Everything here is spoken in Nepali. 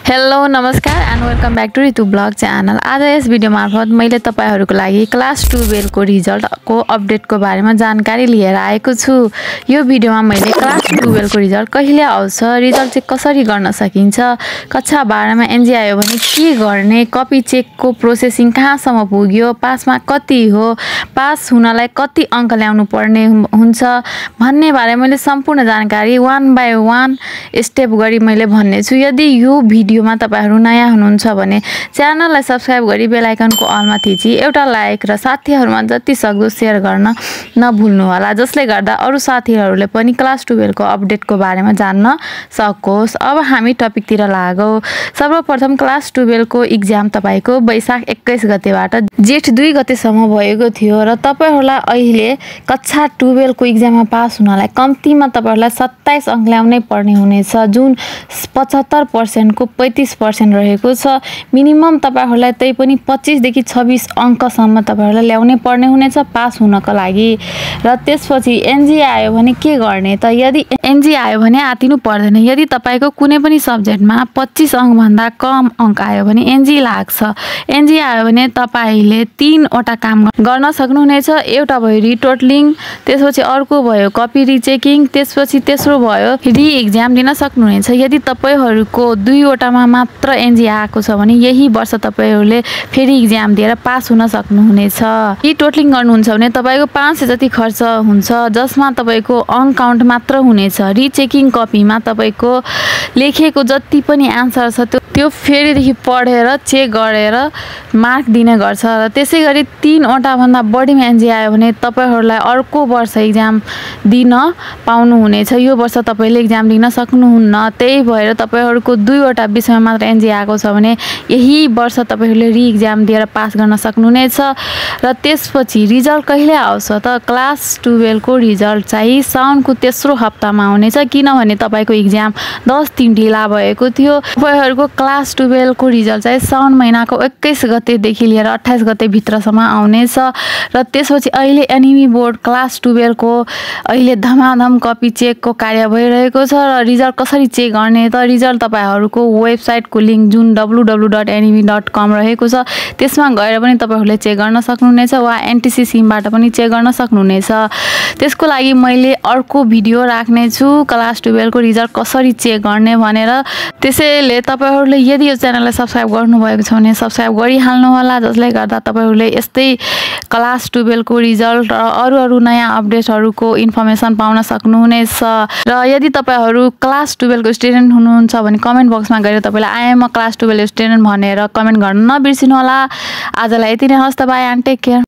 हेलो नमस्कार and welcome back to Ritu blog channel. आज यस भिडियो मार्फत मैले तपाईहरुको लागि क्लास 12 को रिजल्टको अपडेटको बारेमा जानकारी लिएर आएको छु। यो भिडियोमा मैले क्लास 12 को रिजल्ट कहिले आउँछ, रिजल्ट चाहिँ कसरी गर्न सकिन्छ, कक्षा 12 मा एनजी आयो भने के गर्ने, कपी चेकको प्रोसेसिङ कहाँसम्म पुग्यो, पासमा कति हो, पास हुनलाई कति अंक ल्याउनु पर्ने हुन्छ भन्ने बारे मैले सम्पूर्ण जानकारी वन बाइ वन स्टेप गरी मैले भन्ने छु। यदि यो भिडियोमा तपाईहरु नयाँ हुनुहुन्छ भने च्यानललाई सब्स्क्राइब गरी बेल आइकनको अलमा थिची एउटा लाइक र साथीहरुमा जति सक्दो शेयर गर्न नभुल्नु होला, जसले गर्दा अरु साथीहरुले पनि क्लास 12 को अपडेटको बारेमा जान्न सकोस्। अब हामी टपिकतिर लागौं। सर्वप्रथम क्लास 12 को एक्जाम तपाईको वैशाख 21 गतेबाट जेठ 2 गतेसम्म भएको थियो र तपाईहरुलाई अहिले कक्षा 12 को एक्जाममा पास हुनलाई कम्तिमा तपाईहरुलाई 27 अंक ल्याउनै पर्ने हुनेछ, जुन 75% को 35% रहेको छ। मिनिमम तपाईहरुलाई त्यै पनि 25 देखि 26 अंकसम्म तपाईहरुलाई ल्याउनै पर्ने हुनेछ पास हुनको लागि। र त्यसपछि एनजी आयो भने के गर्ने त? यदि एनजी आयो भने आतिनु पर्दैन। यदि तपाईको कुनै पनि सब्जेक्टमा 25 अंक भन्दा कम अंक आयो भने एनजी लाग्छ। एनजी आयो भने तपाईले 3 वटा काम गर्न सक्नुहुनेछ। एउटा भयो रिटोटलिङ, त्यसपछि अर्को भयो कपी रिचेकिङ, त्यसपछि तेस्रो भयो रि एक्जाम दिन सक्नुहुनेछ। यदि तपाईहरुको 2 वटामा मात्र एनजी आएको छ भने यही वर्ष तपाईहरुले फेरि एक्जाम दिएर पास हुन सक्नुहुनेछ। रिटोटलिङ गर्नुहुन्छ भने तपाईको 500 जति खर्च हुन्छ, जसमा तपाईको अंक काउन्ट मात्र हुनेछ। रिचेकिङ कपीमा तपाईको लेखेको जति पनि आन्सर छ त्यो फेरिदेखि पढेर चेक गरेर मार्क दिने गर्छ। र त्यसैगरी 3 वटा भन्दा बढीमा एनजी आयो भने तपाईहरुलाई अर्को वर्ष एक्जाम दिन पाउनु हुनेछ। यो वर्ष तपाईले एक्जाम दिन सक्नुहुन्न। त्यही भएर तपाईहरुको 2 वटा विषयमा मात्र एनजी आएको छ भने यही वर्ष तपाईहरुले रि एक्जाम दिएर पास गर्न सक्नुहुनेछ। र त्यसपछि रिजल्ट कहिले आउँछ त? क्लास 12 को रिजल्ट चाहिँ साउनको तेस्रो हप्तामा आउनेछ, किनभने तपाईको एक्जाम 10 दिन ढिला भएको थियो। तपाईहरुको क्लास 12 को रिजल्ट चाहिँ साउन महिनाको 21 गतेदेखि लिएर 28 गते भित्रसम्म आउनेछ। र त्यसपछि अहिले एनइमी बोर्ड क्लास 12 को अहिले धमाधम कपी चेकको कार्य भइरहेको छ। र रिजल्ट कसरी चेक गर्ने त? रिजल्ट तपाईहरुको वेबसाइटको लिंक जुन www.nemi.com रहेको छ त्यसमा गएर पनि तपाईहरुले चेक गर्न सक्नुहुनेछ वा एनटीसी सिमबाट पनि चेक गर्न सक्नुहुनेछ। त्यसको लागि मैले अर्को भिडियो राख्ने छु क्लास 12 को रिजल्ट कसरी चेक गर्ने भनेर। त्यसैले तपाईहरुले यदि यो च्यानललाई सब्स्क्राइब गर्नुभएको छ भने सब्स्क्राइब गरिहाल्नु होला, जसले गर्दा तपाईहरुले यस्तै क्लास 12 को रिजल्ट र अरु नयाँ अपडेटहरुको इन्फर्मेसन पाउन सक्नुहुनेछ। र यदि तपाईहरु क्लास 12 को स्टुडेन्ट हुनुहुन्छ भने कमेन्ट बक्समा गएर तपाईलाई I am a class 12 student भनेर कमेन्ट गर्न नबिर्सिनु होला। आजलाई यति नै, हस्त बाइ एन्ड टेक केयर।